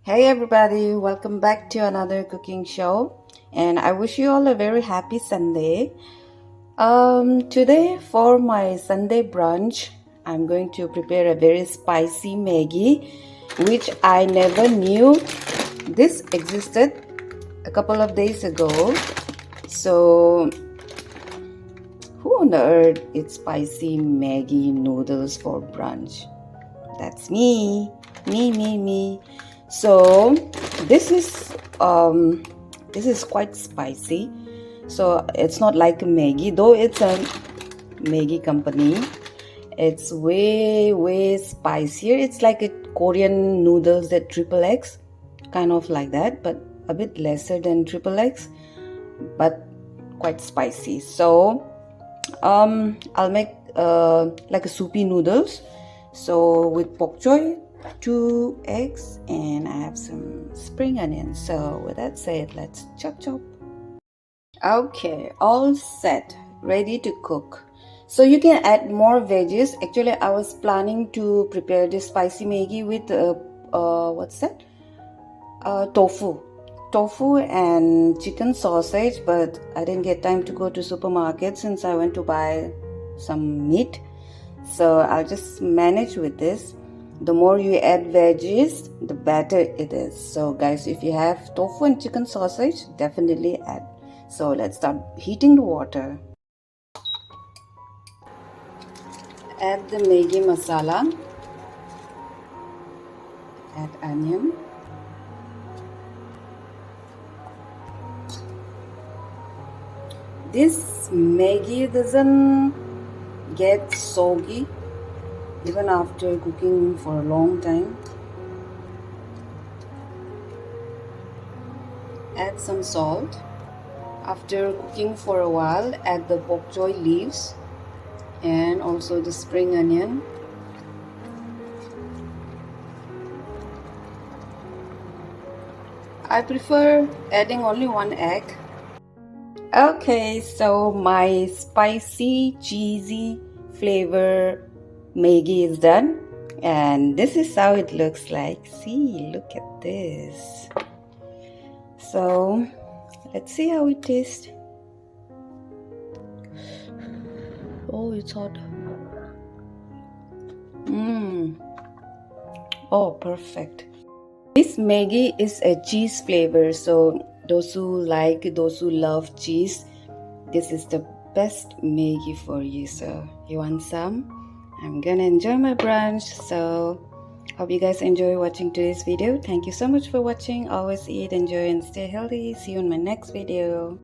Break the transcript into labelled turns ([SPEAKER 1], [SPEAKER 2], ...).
[SPEAKER 1] Hey everybody, welcome back to another cooking show, and I wish you all a very happy Sunday. Today for my Sunday brunch, I'm going to prepare a very spicy Maggie, which I never knew this existed a couple of days ago. So, who on the earth eats spicy Maggie noodles for brunch? That's me. Me. So this is quite spicy. So it's not like Maggie, though it's a Maggie company. It's way spicier. It's like a Korean noodles that triple X, kind of like that, but a bit lesser than triple X, but quite spicy. So I'll make like a soupy noodles. So with bok choy, 2 eggs, and I have some spring onions. So with that said, let's chop. Okay, all set, ready to cook. So you can add more veggies. Actually, I was planning to prepare this spicy Maggie with what's that? Tofu and chicken sausage, but I didn't get time to go to supermarket since I went to buy some meat. So I'll just manage with this. The more you add veggies, the better it is. So guys, if you have tofu and chicken sausage, definitely add. So let's start heating the water. Add the Maggi masala. Add onion. This Maggi doesn't get soggy even after cooking for a long time. Add some salt. After cooking for a while, add the bok choy leaves and also the spring onion. I prefer adding only 1 egg. Okay, so my spicy, cheesy flavor Maggie is done, and this is how it looks like. See, look at this. So let's see how it tastes. Oh, it's hot. Oh, perfect. This Maggie is a cheese flavor, so those who love cheese, this is the best Maggie for you. So you want some? I'm gonna enjoy my brunch. So hope you guys enjoy watching today's video. Thank you so much for watching. Always eat, enjoy, and stay healthy. See you in my next video.